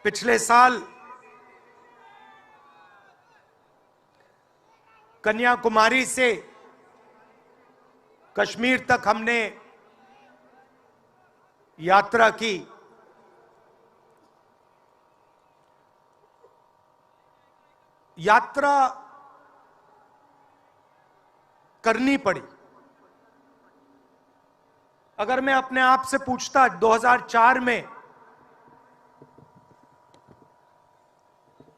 पिछले साल कन्याकुमारी से कश्मीर तक हमने यात्रा की। यात्रा करनी पड़ी। अगर मैं अपने आप से पूछता 2004 में,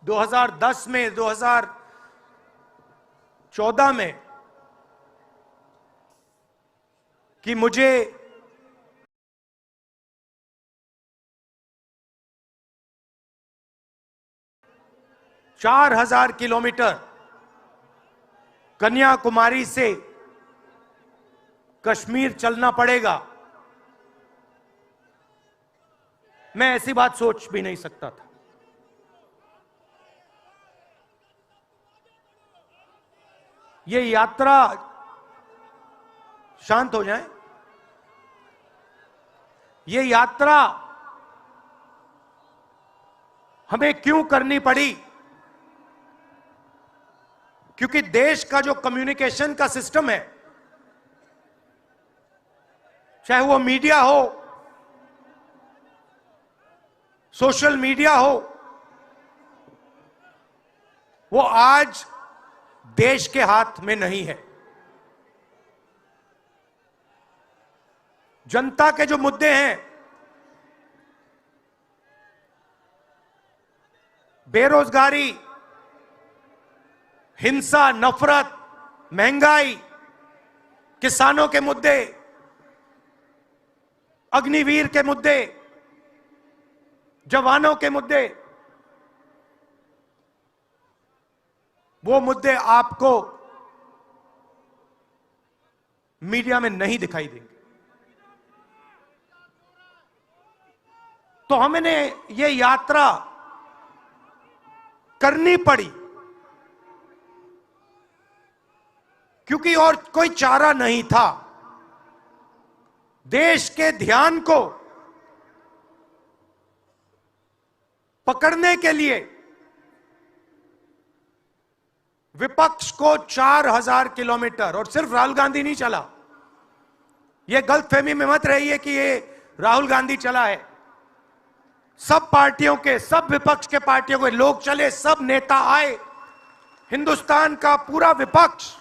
2010 में, 2014 में कि मुझे चार 4,000 किलोमीटर कन्याकुमारी से कश्मीर चलना पड़ेगा, मैं ऐसी बात सोच भी नहीं सकता था। ये यात्रा, शांत हो जाए, ये यात्रा हमें क्यों करनी पड़ी? क्योंकि देश का जो कम्युनिकेशन का सिस्टम है, चाहे वो मीडिया हो, सोशल मीडिया हो, वो आज देश के हाथ में नहीं है। जनता के जो मुद्दे हैं, बेरोजगारी, हिंसा, नफरत, महंगाई, किसानों के मुद्दे, अग्निवीर के मुद्दे, जवानों के मुद्दे, वो मुद्दे आपको मीडिया में नहीं दिखाई देंगे। तो हमने ये यात्रा करनी पड़ी क्योंकि और कोई चारा नहीं था। देश के ध्यान को पकड़ने के लिए विपक्ष को 4,000 किलोमीटर, और सिर्फ राहुल गांधी नहीं चला, यह गलतफहमी में मत रहिए कि ये राहुल गांधी चला है। सब पार्टियों के, सब विपक्ष के पार्टियों के लोग चले, सब नेता आए, हिंदुस्तान का पूरा विपक्ष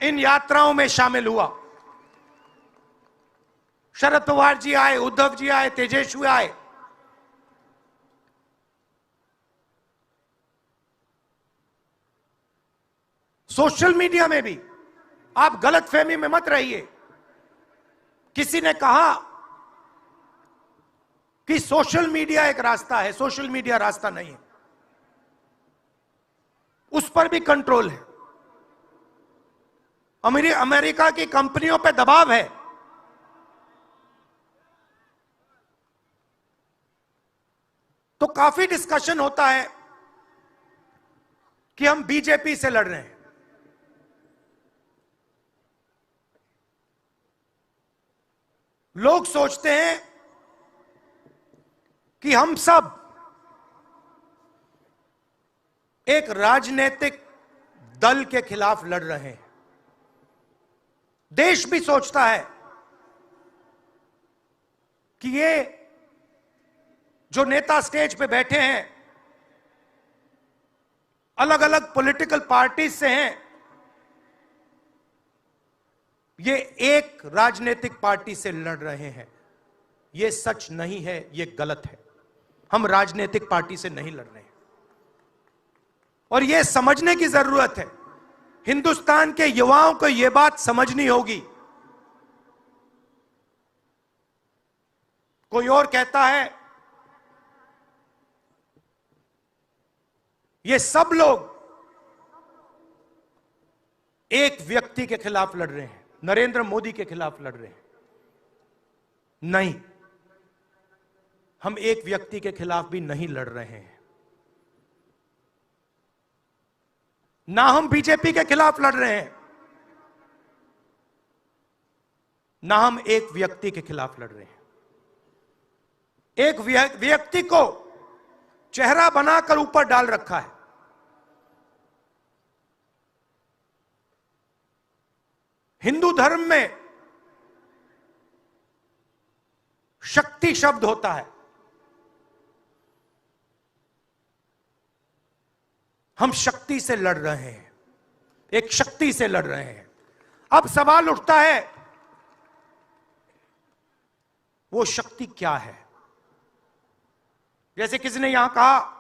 इन यात्राओं में शामिल हुआ। शरद पवार जी आए, उद्धव जी आए, तेजस्वी आए। सोशल मीडिया में भी आप गलतफहमी में मत रहिए। किसी ने कहा कि सोशल मीडिया एक रास्ता है, सोशल मीडिया रास्ता नहीं है, उस पर भी कंट्रोल है। अमेरिका की कंपनियों पे दबाव है। तो काफी डिस्कशन होता है कि हम बीजेपी से लड़ रहे हैं। लोग सोचते हैं कि हम सब एक राजनीतिक दल के खिलाफ लड़ रहे हैं। देश भी सोचता है कि ये जो नेता स्टेज पे बैठे हैं, अलग अलग पॉलिटिकल पार्टी से हैं, ये एक राजनीतिक पार्टी से लड़ रहे हैं। ये सच नहीं है, ये गलत है। हम राजनीतिक पार्टी से नहीं लड़ रहे हैं। और यह समझने की जरूरत है, हिंदुस्तान के युवाओं को यह बात समझनी होगी। कोई और कहता है ये सब लोग एक व्यक्ति के खिलाफ लड़ रहे हैं, नरेंद्र मोदी के खिलाफ लड़ रहे हैं। नहीं, हम एक व्यक्ति के खिलाफ भी नहीं लड़ रहे हैं। ना हम बीजेपी के खिलाफ लड़ रहे हैं, ना हम एक व्यक्ति के खिलाफ लड़ रहे हैं। एक व्यक्ति को चेहरा बनाकर ऊपर डाल रखा है। हिंदू धर्म में शक्ति शब्द होता है। हम शक्ति से लड़ रहे हैं, एक शक्ति से लड़ रहे हैं। अब सवाल उठता है, वो शक्ति क्या है? जैसे किसी ने यहां कहा,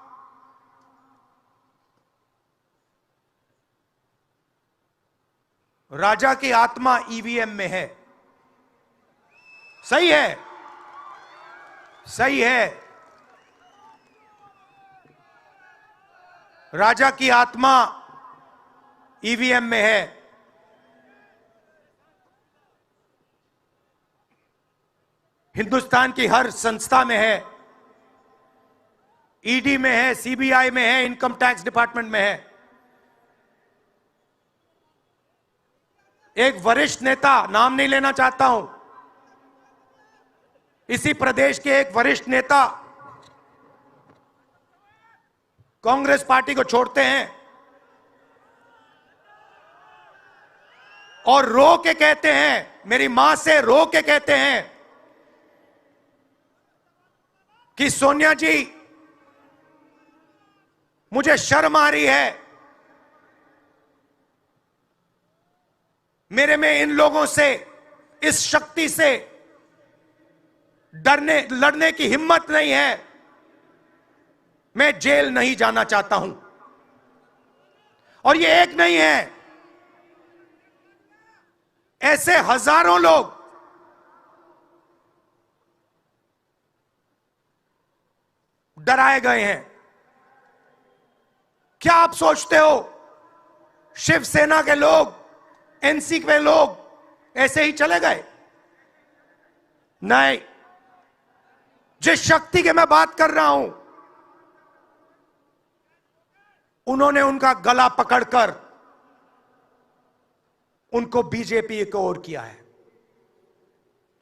राजा की आत्मा ईवीएम में है। सही है, सही है। राजा की आत्मा ईवीएम में है। हिंदुस्तान की हर संस्था में है, ईडी में है, सीबीआई में है, इनकम टैक्स डिपार्टमेंट में है। एक वरिष्ठ नेता, नाम नहीं लेना चाहता हूं, इसी प्रदेश के एक वरिष्ठ नेता कांग्रेस पार्टी को छोड़ते हैं और रो के कहते हैं, मेरी मां से रो के कहते हैं कि सोनिया जी, मुझे शर्म आ रही है, मेरे में इन लोगों से, इस शक्ति से लड़ने की हिम्मत नहीं है, मैं जेल नहीं जाना चाहता हूं। और ये एक नहीं है, ऐसे हजारों लोग डराए गए हैं। क्या आप सोचते हो शिवसेना के लोग, एनसी के लोग ऐसे ही चले गए? नहीं। जिस शक्ति की मैं बात कर रहा हूं, उन्होंने उनका गला पकड़कर उनको बीजेपी की ओर किया है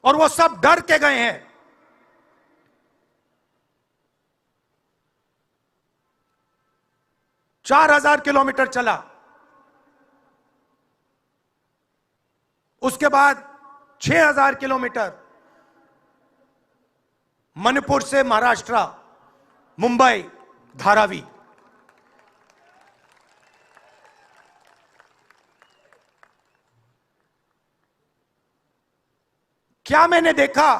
और वो सब डर के गए हैं। चार 4,000 किलोमीटर चला, उसके बाद 6,000 किलोमीटर मणिपुर से महाराष्ट्र, मुंबई, धारावी। क्या मैंने देखा,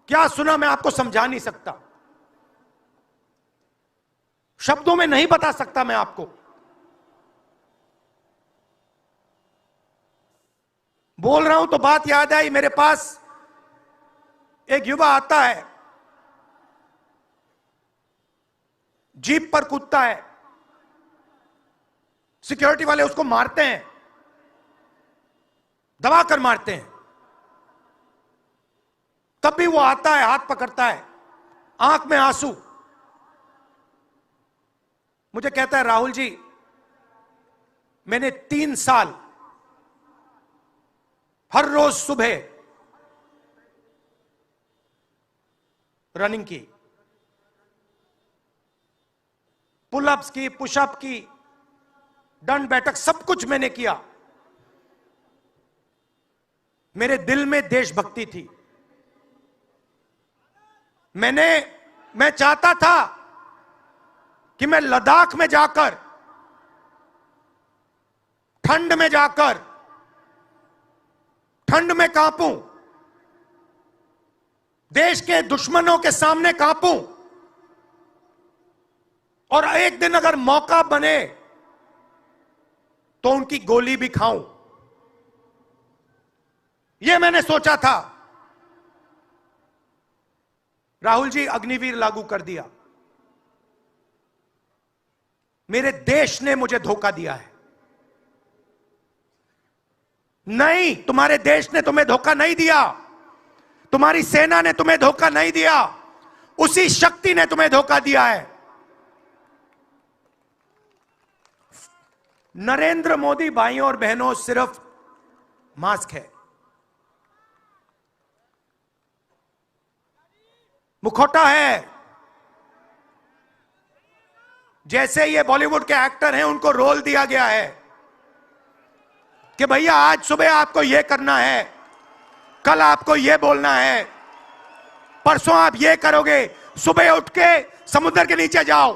क्या सुना, मैं आपको समझा नहीं सकता, शब्दों में नहीं बता सकता मैं आपको। बोल रहा हूं तो बात याद आई, मेरे पास एक युवा आता है, जीप पर कूदता है, सिक्योरिटी वाले उसको मारते हैं, दबाकर मारते हैं, तब भी वो आता है, हाथ पकड़ता है, आंख में आंसू, मुझे कहता है, राहुल जी, मैंने 3 साल हर रोज सुबह रनिंग की, पुलअप्स की, पुशअप की, दंड बैठक, सब कुछ मैंने किया। मेरे दिल में देशभक्ति थी। मैं चाहता था कि मैं लद्दाख में जाकर, ठंड में जाकर, ठंड में कांपूं, देश के दुश्मनों के सामने कांपूं, और एक दिन अगर मौका बने तो उनकी गोली भी खाऊं। यह मैंने सोचा था। राहुल जी, अग्निवीर लागू कर दिया। मेरे देश ने मुझे धोखा दिया है। नहीं, तुम्हारे देश ने तुम्हें धोखा नहीं दिया, तुम्हारी सेना ने तुम्हें धोखा नहीं दिया, उसी शक्ति ने तुम्हें धोखा दिया है। नरेंद्र मोदी भाइयों और बहनों सिर्फ मास्क है, मुखौटा है, जैसे ये बॉलीवुड के एक्टर हैं, उनको रोल दिया गया है कि भैया आज सुबह आपको ये करना है, कल आपको ये बोलना है, परसों आप ये करोगे, सुबह उठ के समुद्र के नीचे जाओ,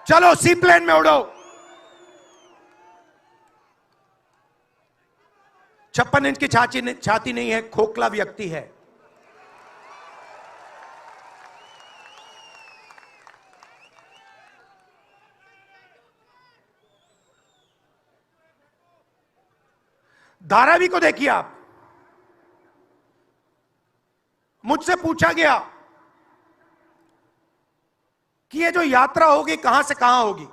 चलो सी प्लेन में उड़ो। 56 इंच की छाती नहीं है, खोखला व्यक्ति है। धारावी को देखिए आप। मुझसे पूछा गया कि ये जो यात्रा होगी कहां से कहां होगी।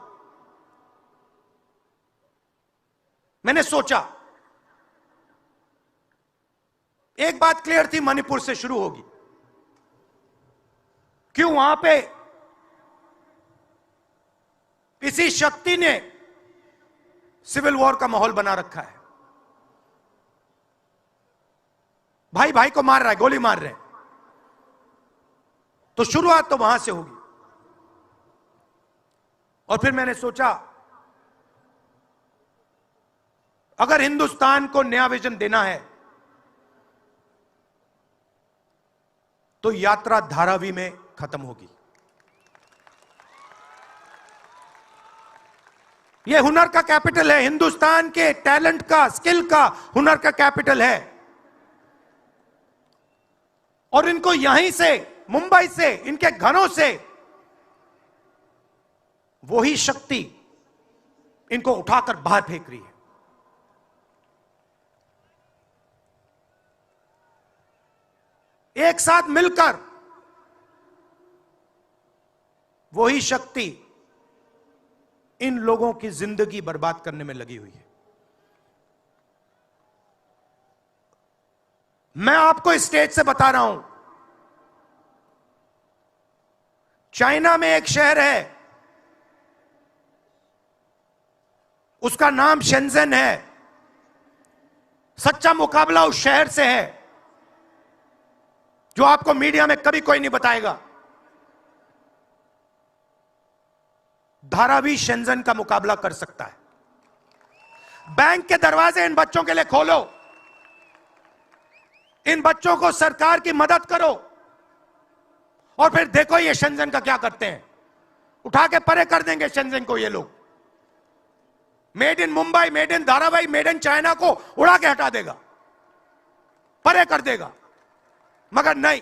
मैंने सोचा, एक बात क्लियर थी, मणिपुर से शुरू होगी। क्यों? वहां पे इसी शक्ति ने सिविल वॉर का माहौल बना रखा है। भाई भाई को मार रहा है, गोली मार रहे हैं, तो शुरुआत तो वहां से होगी। और फिर मैंने सोचा, अगर हिंदुस्तान को नया विजन देना है तो यात्रा धारावी में खत्म होगी। यह हुनर का कैपिटल है, हिंदुस्तान के टैलेंट का, स्किल का, हुनर का कैपिटल है। और इनको यहीं से, मुंबई से, इनके घरों से वही शक्ति इनको उठाकर बाहर फेंक रही है। एक साथ मिलकर वही शक्ति इन लोगों की जिंदगी बर्बाद करने में लगी हुई है। मैं आपको इस स्टेज से बता रहा हूं, चाइना में एक शहर है, उसका नाम शेंजन है। सच्चा मुकाबला उस शहर से है जो आपको मीडिया में कभी कोई नहीं बताएगा। धारावी शेंजन का मुकाबला कर सकता है। बैंक के दरवाजे इन बच्चों के लिए खोलो, इन बच्चों को सरकार की मदद करो, और फिर देखो ये शेंजन का क्या करते हैं। उठा के परे कर देंगे शेंजन को ये लोग। Made in Mumbai, made in Dharavi, made in China को उड़ा के हटा देगा, परे कर देगा। मगर नहीं,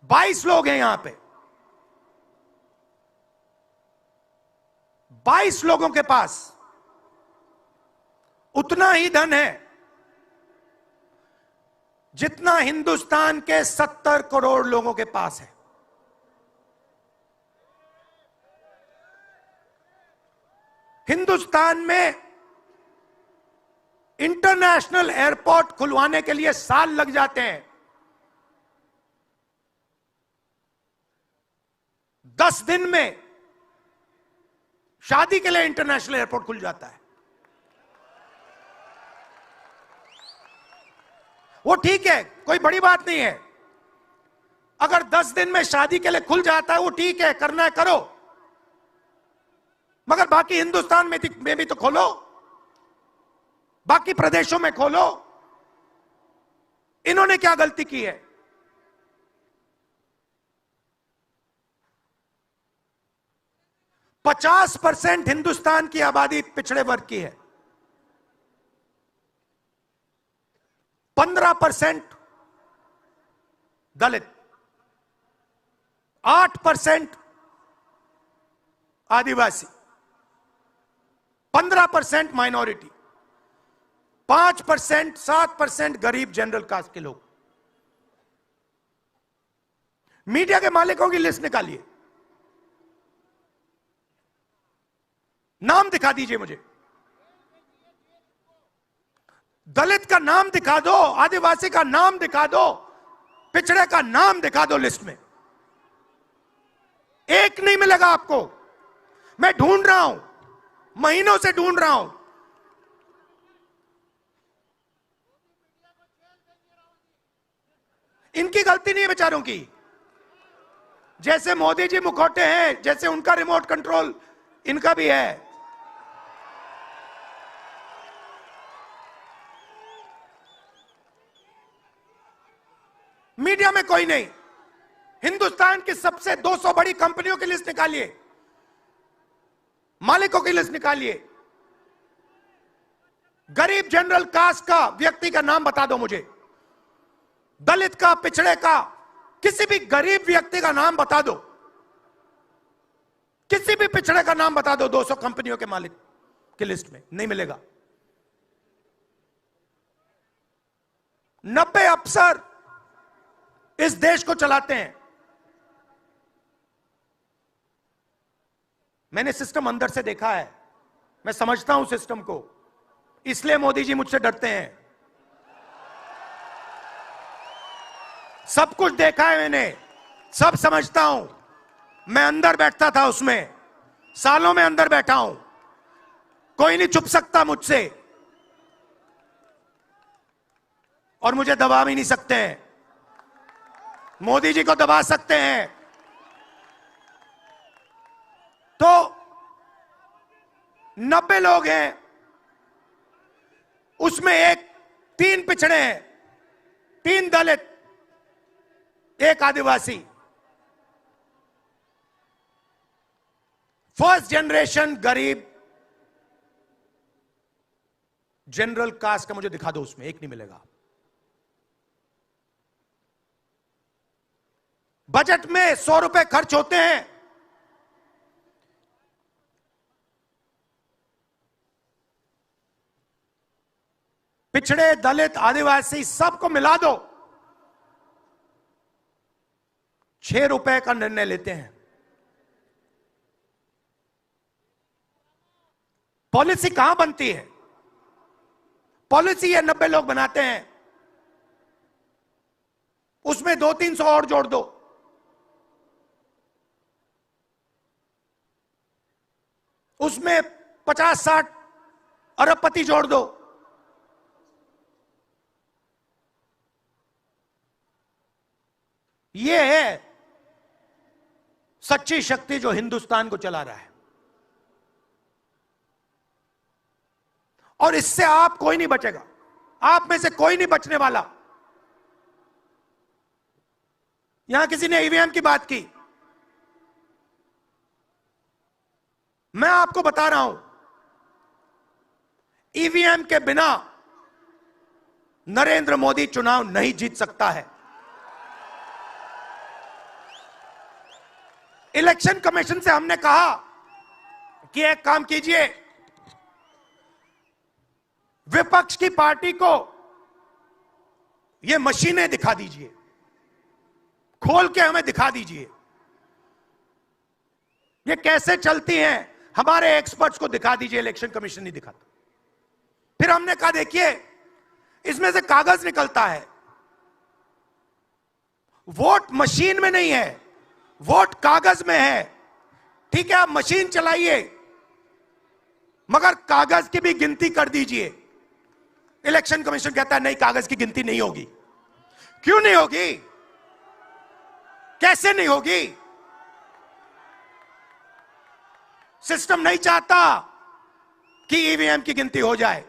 22 लोग हैं यहां पे, 22 लोगों के पास उतना ही धन है जितना हिंदुस्तान के 70 करोड़ लोगों के पास है। हिंदुस्तान में इंटरनेशनल एयरपोर्ट खुलवाने के लिए साल लग जाते हैं। 10 दिन में शादी के लिए इंटरनेशनल एयरपोर्ट खुल जाता है। वो ठीक है, कोई बड़ी बात नहीं है। अगर 10 दिन में शादी के लिए खुल जाता है, वो ठीक है, करना है करो। मगर बाकी हिंदुस्तान में भी तो खोलो, बाकी प्रदेशों में खोलो। इन्होंने क्या गलती की है? पचास 50% हिंदुस्तान की आबादी पिछड़े वर्ग की है, 15% दलित, 8% आदिवासी, 15% माइनॉरिटी, 5%, 7% गरीब जनरल कास्ट के लोग। मीडिया के मालिकों की लिस्ट निकालिए, नाम दिखा दीजिए मुझे। दलित का नाम दिखा दो, आदिवासी का नाम दिखा दो, पिछड़े का नाम दिखा दो लिस्ट में। एक नहीं मिलेगा आपको। मैं ढूंढ रहा हूं, महीनों से ढूंढ रहा हूं। इनकी गलती नहीं है बेचारों की। जैसे मोदी जी मुखौटे हैं, जैसे उनका रिमोट कंट्रोल इनका भी है। मीडिया में कोई नहीं। हिंदुस्तान की सबसे 200 बड़ी कंपनियों की लिस्ट निकालिए, मालिकों की लिस्ट निकालिए। गरीब जनरल कास्ट का व्यक्ति का नाम बता दो मुझे, दलित का, पिछड़े का, किसी भी गरीब व्यक्ति का नाम बता दो, किसी भी पिछड़े का नाम बता दो 200 कंपनियों के मालिक की लिस्ट में, नहीं मिलेगा। 90 अफसर इस देश को चलाते हैं। मैंने सिस्टम अंदर से देखा है, मैं समझता हूं सिस्टम को, इसलिए मोदी जी मुझसे डरते हैं। सब कुछ देखा है मैंने, सब समझता हूं। मैं अंदर बैठता था उसमें, सालों में अंदर बैठा हूं। कोई नहीं छुप सकता मुझसे, और मुझे दबा भी नहीं सकते हैं। मोदी जी को दबा सकते हैं तो 90 लोग हैं, उसमें 3 पिछड़े हैं, 3 दलित, 1 आदिवासी। फर्स्ट जनरेशन गरीब जनरल कास्ट का मुझे दिखा दो, उसमें 1 नहीं मिलेगा। बजट में 100 रुपए खर्च होते हैं, पिछड़े, दलित, आदिवासी सबको मिला दो, 6 रुपए का निर्णय लेते हैं। पॉलिसी कहां बनती है? पॉलिसी ये 90 लोग बनाते हैं, उसमें 200-300 और जोड़ दो, उसमें 50-60 अरबपति जोड़ दो। यह है सच्ची शक्ति जो हिंदुस्तान को चला रहा है, और इससे आप कोई नहीं बचेगा, आप में से कोई नहीं बचने वाला। यहां किसी ने ईवीएम की बात की, मैं आपको बता रहा हूं, ईवीएम के बिना नरेंद्र मोदी चुनाव नहीं जीत सकता है। इलेक्शन कमीशन से हमने कहा कि एक काम कीजिए, विपक्ष की पार्टी को ये मशीनें दिखा दीजिए, खोल के हमें दिखा दीजिए ये कैसे चलती हैं, हमारे एक्सपर्ट्स को दिखा दीजिए। इलेक्शन कमीशन नहीं दिखाता। फिर हमने कहा देखिए, इसमें से कागज निकलता है, वोट मशीन में नहीं है, वोट कागज में है। ठीक है, आप मशीन चलाइए, मगर कागज की भी गिनती कर दीजिए। इलेक्शन कमीशन कहता है नहीं, कागज की गिनती नहीं होगी। क्यों नहीं होगी? कैसे नहीं होगी? सिस्टम नहीं चाहता कि ईवीएम की गिनती हो जाए।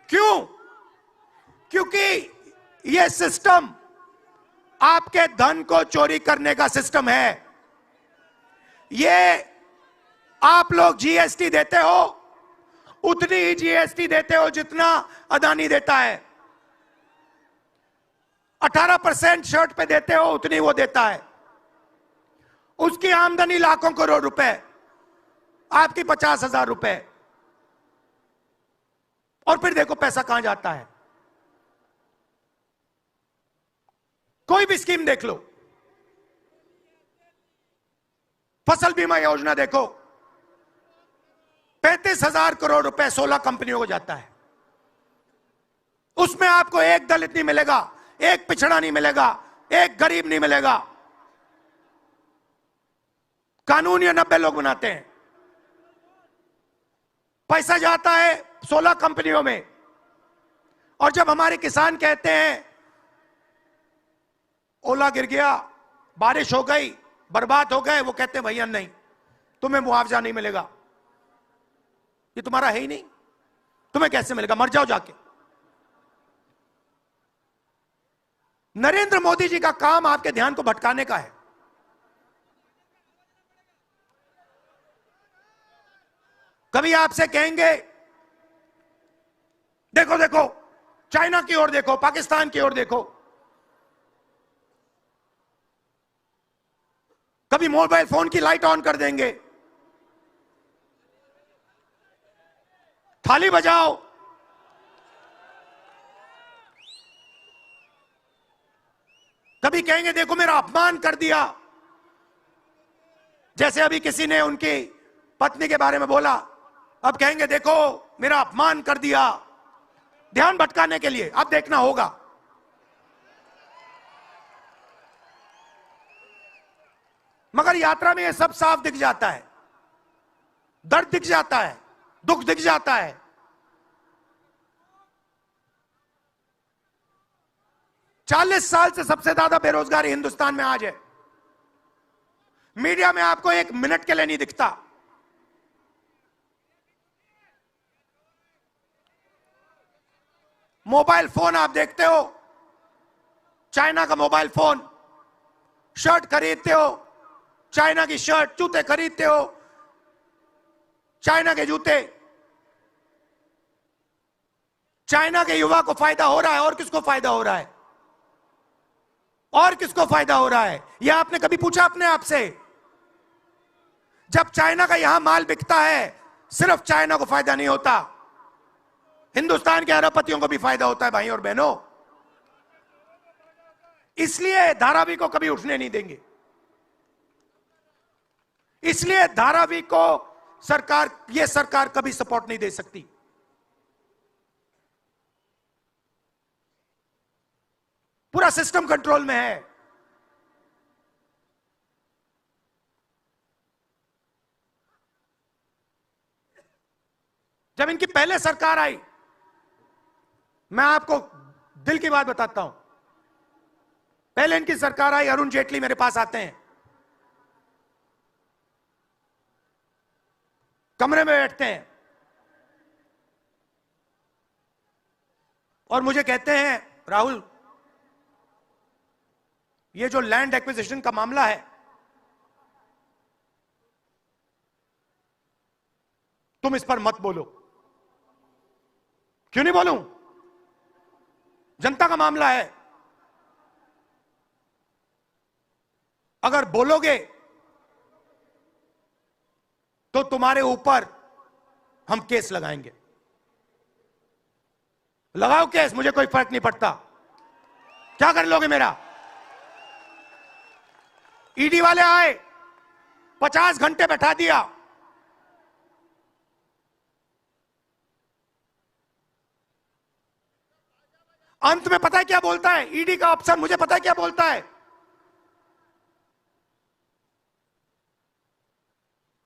क्यों? क्योंकि यह सिस्टम आपके धन को चोरी करने का सिस्टम है। ये आप लोग जीएसटी देते हो, उतनी ही जीएसटी देते हो जितना अदानी देता है। 18% शर्ट पे देते हो, उतनी वो देता है। उसकी आमदनी लाखों करोड़ रुपए, आपकी 50,000 रुपए, और फिर देखो पैसा कहां जाता है। कोई भी स्कीम देख लो, फसल बीमा योजना देखो, 35,000 करोड़ रुपए 16 कंपनियों को जाता है। उसमें आपको एक दलित नहीं मिलेगा, एक पिछड़ा नहीं मिलेगा, एक गरीब नहीं मिलेगा। कानून ये 90 लोग बनाते हैं। पैसा जाता है 16 कंपनियों में, और जब हमारे किसान कहते हैं ओला गिर गया, बारिश हो गई, बर्बाद हो गए, वो कहते हैं भैया नहीं, तुम्हें मुआवजा नहीं मिलेगा, ये तुम्हारा है ही नहीं, तुम्हें कैसे मिलेगा, मर जाओ जाके। नरेंद्र मोदी जी का काम आपके ध्यान को भटकाने का है। कभी आपसे कहेंगे देखो देखो चाइना की ओर देखो, पाकिस्तान की ओर देखो, कभी मोबाइल फोन की लाइट ऑन कर देंगे, थाली बजाओ, कभी कहेंगे देखो मेरा अपमान कर दिया, जैसे अभी किसी ने उनकी पत्नी के बारे में बोला, अब कहेंगे देखो मेरा अपमान कर दिया, ध्यान भटकाने के लिए। अब देखना होगा। मगर यात्रा में यह सब साफ दिख जाता है, दर्द दिख जाता है, दुख दिख जाता है। चालीस साल से सबसे ज्यादा बेरोजगारी हिंदुस्तान में आज है। मीडिया में आपको एक मिनट के लिए नहीं दिखता। मोबाइल फोन आप देखते हो, चाइना का मोबाइल फोन, शर्ट खरीदते हो, चाइना की शर्ट, जूते खरीदते हो, चाइना के जूते। चाइना के युवा को फायदा हो रहा है, और किसको फायदा हो रहा है? और किसको फायदा हो रहा है? यह आपने कभी पूछा अपने आप से? जब चाइना का यहां माल बिकता है, सिर्फ चाइना को फायदा नहीं होता, हिंदुस्तान के अरबपतियों को भी फायदा होता है भाई और बहनों। इसलिए धारावी को कभी उठने नहीं देंगे। इसलिए धारावी को यह सरकार कभी सपोर्ट नहीं दे सकती। पूरा सिस्टम कंट्रोल में है। जब इनकी पहले सरकार आई, मैं आपको दिल की बात बताता हूं, पहले इनकी सरकार आई, अरुण जेटली मेरे पास आते हैं, कमरे में बैठते हैं और मुझे कहते हैं राहुल, ये जो लैंड एक्विजिशन का मामला है, तुम इस पर मत बोलो। क्यों नहीं बोलूं? जनता का मामला है। अगर बोलोगे तो तुम्हारे ऊपर हम केस लगाएंगे। लगाओ केस, मुझे कोई फर्क नहीं पड़ता। क्या कर लोगे मेरा? ईडी वाले आए, 50 घंटे बैठा दिया। अंत में पता है क्या बोलता है ईडी का अफसर? मुझे पता है क्या बोलता है?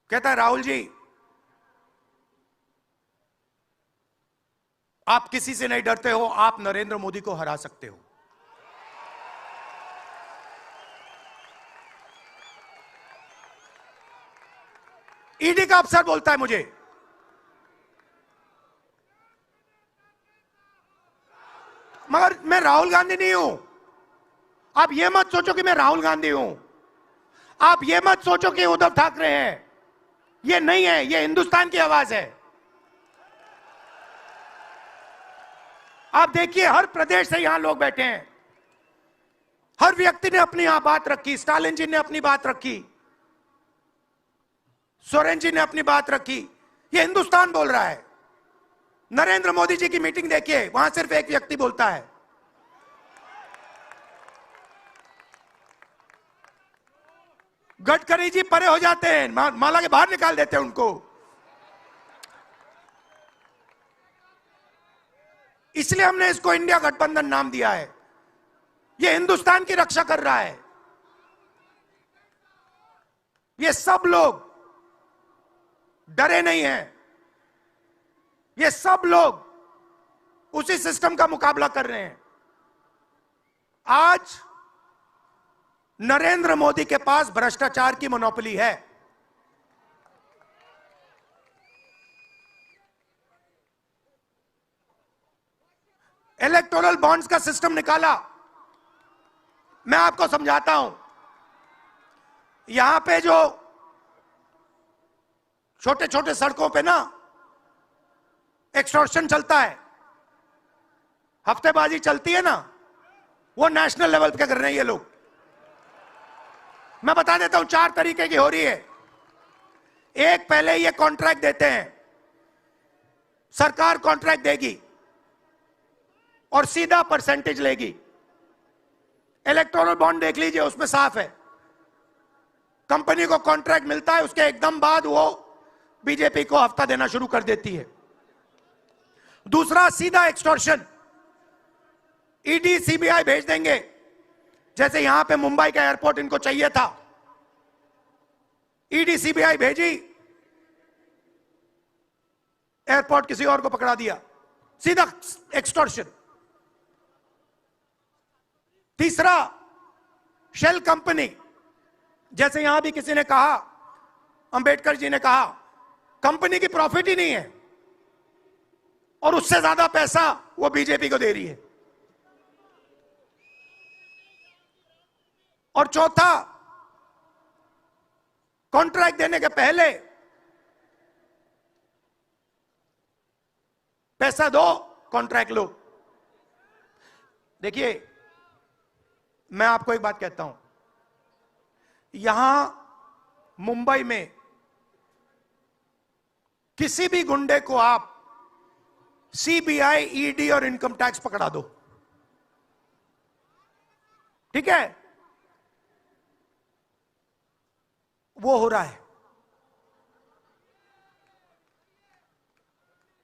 कहता है राहुल जी, आप किसी से नहीं डरते हो, आप नरेंद्र मोदी को हरा सकते हो। ईडी का अफसर बोलता है मुझे। मगर मैं राहुल गांधी नहीं हूं। आप ये मत सोचो कि मैं राहुल गांधी हूं। आप ये मत सोचो कि उद्धव ठाकरे हैं। ये नहीं है, ये हिंदुस्तान की आवाज है। आप देखिए, हर प्रदेश से यहां लोग बैठे हैं, हर व्यक्ति ने अपनी यहां बात रखी। स्टालिन जी ने अपनी बात रखी, सोरेन जी ने अपनी बात रखी। ये हिंदुस्तान बोल रहा है। नरेंद्र मोदी जी की मीटिंग देखिए, वहां सिर्फ एक व्यक्ति बोलता है। गडकरी जी परे हो जाते हैं, माला के बाहर निकाल देते हैं उनको। इसलिए हमने इसको इंडिया गठबंधन नाम दिया है। ये हिंदुस्तान की रक्षा कर रहा है। ये सब लोग डरे नहीं हैं। ये सब लोग उसी सिस्टम का मुकाबला कर रहे हैं। आज नरेंद्र मोदी के पास भ्रष्टाचार की मोनोपोली है। इलेक्टोरल बॉन्ड्स का सिस्टम निकाला। मैं आपको समझाता हूं। यहां पे जो छोटे छोटे सड़कों पे ना एक्सटॉर्शन चलता है, हफ्तेबाजी चलती है ना, वो नेशनल लेवल पे कर रहे हैं ये लोग। मैं बता देता हूं, 4 तरीके की हो रही है। एक, पहले ये कॉन्ट्रैक्ट देते हैं, सरकार कॉन्ट्रैक्ट देगी और सीधा परसेंटेज लेगी। इलेक्टोरल बॉन्ड देख लीजिए, उसमें साफ है, कंपनी को कॉन्ट्रैक्ट मिलता है, उसके एकदम बाद वो बीजेपी को हफ्ता देना शुरू कर देती है। दूसरा, सीधा एक्सटॉर्शन, ईडी सीबीआई भेज देंगे। जैसे यहां पे मुंबई का एयरपोर्ट इनको चाहिए था, ईडी सीबीआई भेजी, एयरपोर्ट किसी और को पकड़ा दिया, सीधा एक्सटॉर्शन। तीसरा, शेल कंपनी, जैसे यहां भी किसी ने कहा, अंबेडकर जी ने कहा, कंपनी की प्रॉफिट ही नहीं है और उससे ज्यादा पैसा वो बीजेपी को दे रही है। और चौथा, कॉन्ट्रैक्ट देने के पहले पैसा दो, कॉन्ट्रैक्ट लो। देखिए, मैं आपको एक बात कहता हूं, यहां मुंबई में किसी भी गुंडे को आप सीबीआई, ईडी और इनकम टैक्स पकड़ा दो, ठीक है, वो हो रहा है,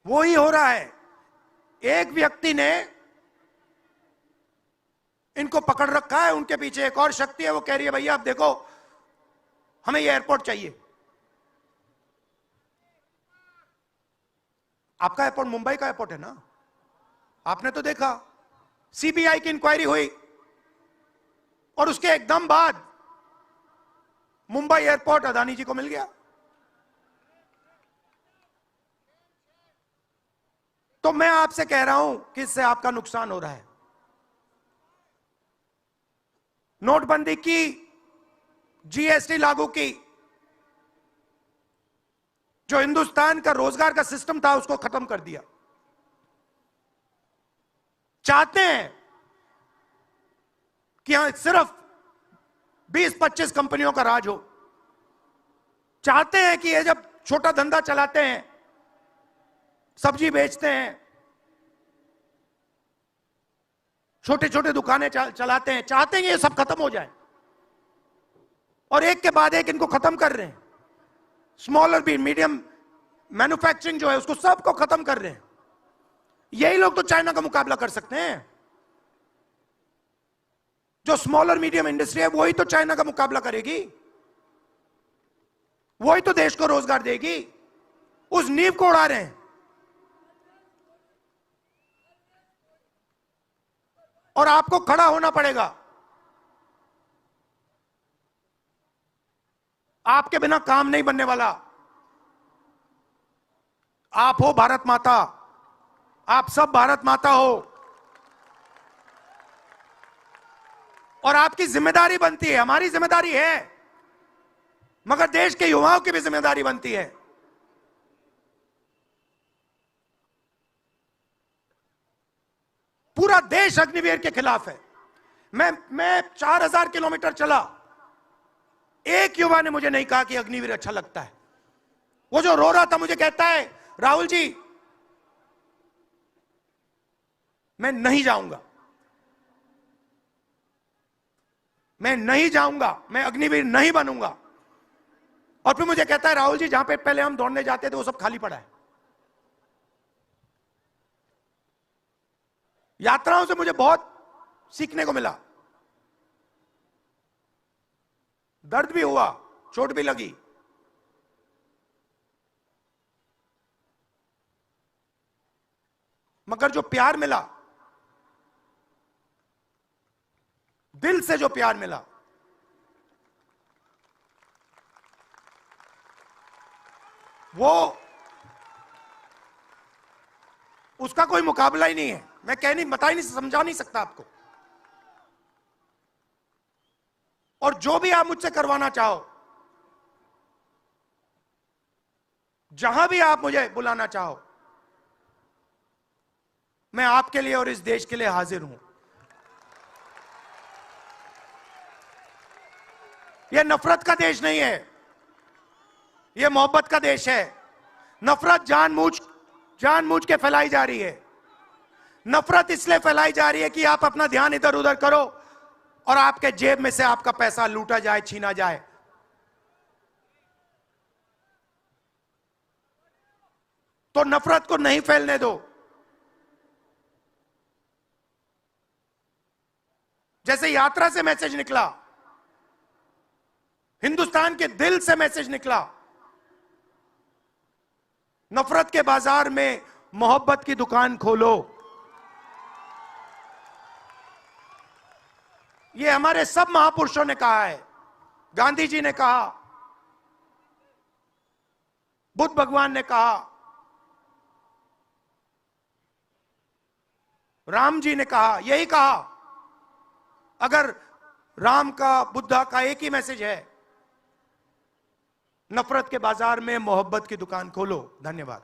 वो ही हो रहा है। एक व्यक्ति ने इनको पकड़ रखा है, उनके पीछे एक और शक्ति है, वो कह रही है भैया आप देखो हमें ये एयरपोर्ट चाहिए। आपका एयरपोर्ट मुंबई का एयरपोर्ट है ना, आपने तो देखा, सीबीआई की इंक्वायरी हुई और उसके एकदम बाद मुंबई एयरपोर्ट अदानी जी को मिल गया। तो मैं आपसे कह रहा हूं कि इससे आपका नुकसान हो रहा है। नोटबंदी की, जीएसटी लागू की, जो हिंदुस्तान का रोजगार का सिस्टम था उसको खत्म कर दिया। चाहते हैं कि यहां सिर्फ 20-25 कंपनियों का राज हो। चाहते हैं कि ये जब छोटा धंधा चलाते हैं, सब्जी बेचते हैं, छोटे छोटे दुकानें चलाते हैं, चाहते हैं ये सब खत्म हो जाए और एक के बाद एक इनको खत्म कर रहे हैं। स्मॉल और भी मीडियम मैन्युफैक्चरिंग जो है उसको सबको खत्म कर रहे हैं। यही लोग तो चाइना का मुकाबला कर सकते हैं। जो स्मॉल और मीडियम इंडस्ट्री है वही तो चाइना का मुकाबला करेगी, वही तो देश को रोजगार देगी। उस नींव को उड़ा रहे हैं। और आपको खड़ा होना पड़ेगा। आपके बिना काम नहीं बनने वाला। आप हो भारत माता, आप सब भारत माता हो और आपकी जिम्मेदारी बनती है, हमारी जिम्मेदारी है, मगर देश के युवाओं की भी जिम्मेदारी बनती है। पूरा देश अग्निवीर के खिलाफ है। मैं 4000 किलोमीटर चला, एक युवा ने मुझे नहीं कहा कि अग्निवीर अच्छा लगता है। वो जो रो रहा था मुझे कहता है राहुल जी मैं नहीं जाऊंगा, मैं नहीं जाऊंगा, मैं अग्निवीर नहीं बनूंगा। और फिर मुझे कहता है राहुल जी जहां पे पहले हम दौड़ने जाते थे वो सब खाली पड़ा है। यात्राओं से मुझे बहुत सीखने को मिला, दर्द भी हुआ, चोट भी लगी, मगर जो प्यार मिला, दिल से जो प्यार मिला वो उसका कोई मुकाबला ही नहीं है। मैं कह नहीं, बता ही नहीं, समझा नहीं सकता आपको। और जो भी आप मुझसे करवाना चाहो, जहां भी आप मुझे बुलाना चाहो, मैं आपके लिए और इस देश के लिए हाजिर हूं। यह नफरत का देश नहीं है, यह मोहब्बत का देश है। नफरत जानबूझ के फैलाई जा रही है। नफरत इसलिए फैलाई जा रही है कि आप अपना ध्यान इधर उधर करो और आपके जेब में से आपका पैसा लूटा जाए, छीना जाए। तो नफरत को नहीं फैलने दो। जैसे यात्रा से मैसेज निकला, हिंदुस्तान के दिल से मैसेज निकला, नफरत के बाजार में मोहब्बत की दुकान खोलो। यह हमारे सब महापुरुषों ने कहा है। गांधी जी ने कहा, बुद्ध भगवान ने कहा, राम जी ने कहा, यही कहा। अगर राम का, बुद्धा का एक ही मैसेज है, नफरत के बाजार में मोहब्बत की दुकान खोलो। धन्यवाद।